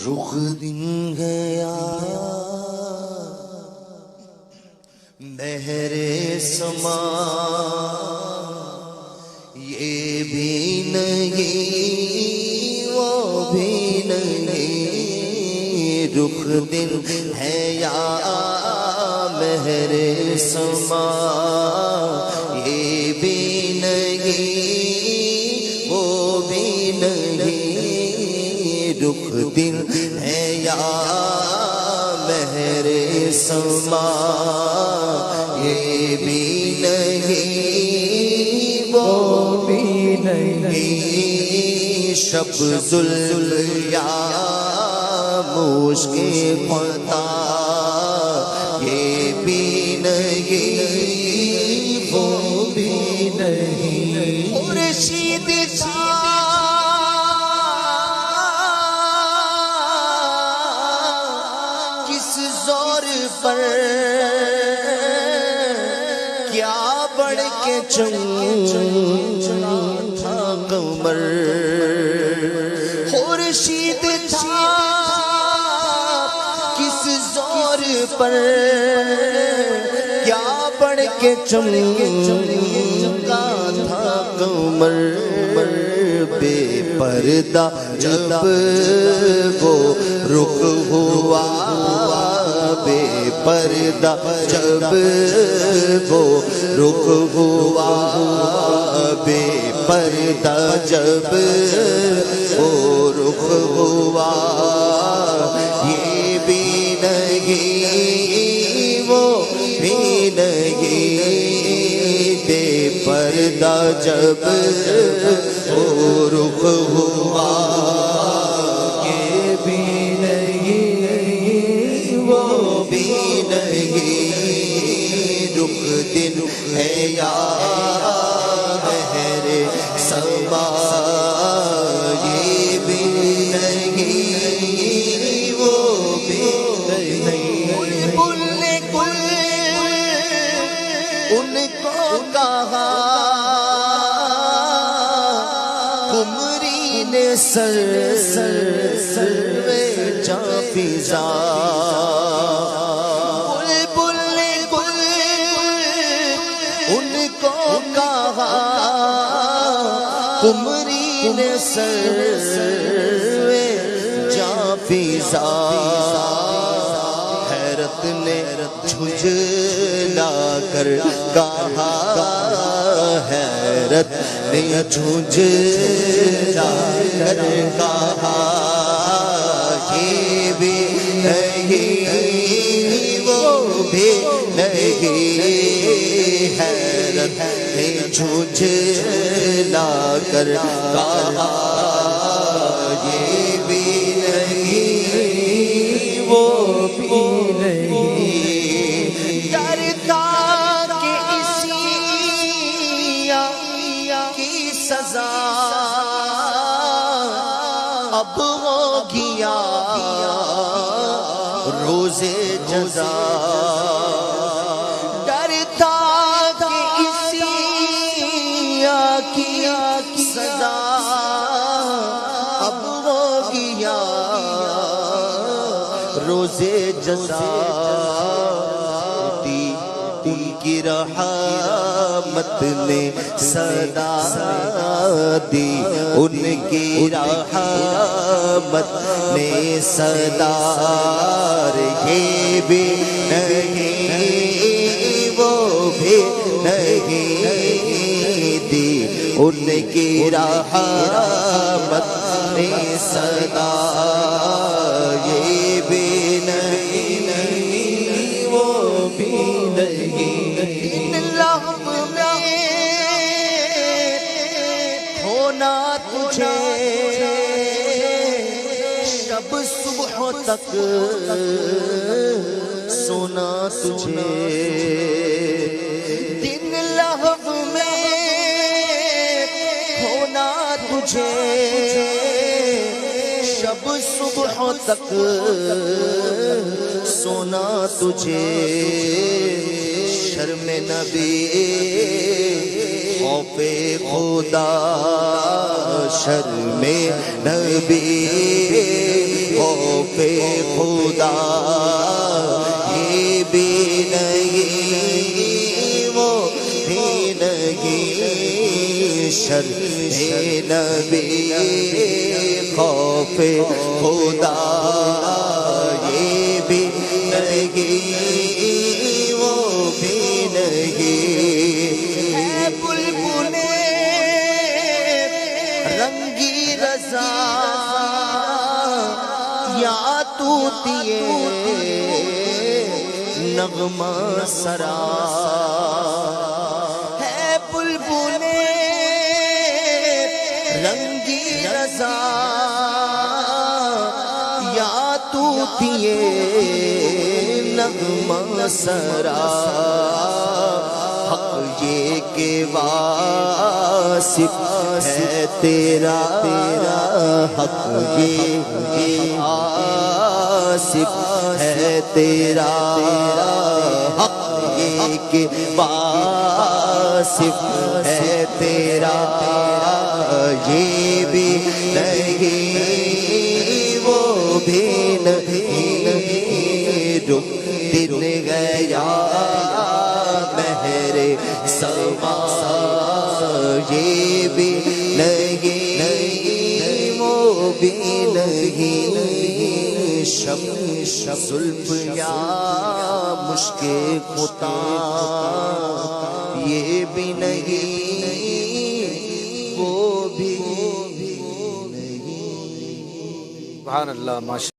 رخ دن گیا مہرے سما، یہ بھی نہیں وہ بھی نہیں، رخ دن ہے یا مہرے سما، یہ بھی نہیں وہ بھی نہیں، رخ دن ہے یا مہر سما، یہ بھی نہیں وہ بھی نہیں، شب ذوالیا مشکل پتا، یہ بھی نہیں وہ بھی نہیں، خورشید پر کیا بڑھ کے چمکا قمر، خورشید تھا کس زور پر کیا بڑھ کے چمکا تھا قمر، بے پردہ جب وہ رخ ہوا، بے پردہ جب وہ رخ ہوا، بے پردہ جب وہ رخ ہوا، یہ بھی نہیں وہ بھی نہیں، بے پردہ جب وہ رخ ہوا، رخ دن ہے یا مہر سما، یہ بھی نہیں وہ بھی نہیں، بل نے کل ان کو کہا، قمری نے سر میں جاں فضا، قمری نے سر جاں فضا، حیرت نے جھنجھلا کر کہا، حیرت نے جھنجھلا کر کہا، یہ بھی نہیں وہ بھی نہیں، حیرت نے جھنجھلا کر کہا، یہ بھی نہیں وہ بھی نہیں، ڈرتا کہ اسی کی سزا اب ہو گیا روز جزا، ڈرتا کہ اسی کی سزا اب ہو گیا روز جزا، دی ان کی رحمت نے صدا دی، ان کی رحمت نے صدا، یہ بھی نہیں وہ بھی نہیں، دی ان کی رحمت نے صدا، یہ بھی نہیں وہ بھی نہیں، لہب میں ہونا تجھے شب صبح تک سونا تجھے، دن لہب میں ہونا تجھے شب صبح تک سونا تجھے، شرم نبی خوف خدا، شرم نبی خوف خدا یہ بھی نہیں وہ بھی نہیں شرح نبی خوف خدا یہ بھی نہیں وہ بھی نہیں اے بلبل رنگی رضا یا طوطیے نغمہ سرا ہے بلبل رنگی رضا یا طوطیے نغمہ سرا حق یہ کہ واصف ہے تیرا حق یہ واصف ہے تیرا حق یہ کہ واصف ہے تیرا یہ بھی نہیں وہ بھی نہیں رخ دن گیا مہر سما یہ بھی نہیں وہ بھی نہیں شب زلف یا مشک خطا یہ بھی نہیں وہ بھی نہیں. سبحان اللہ.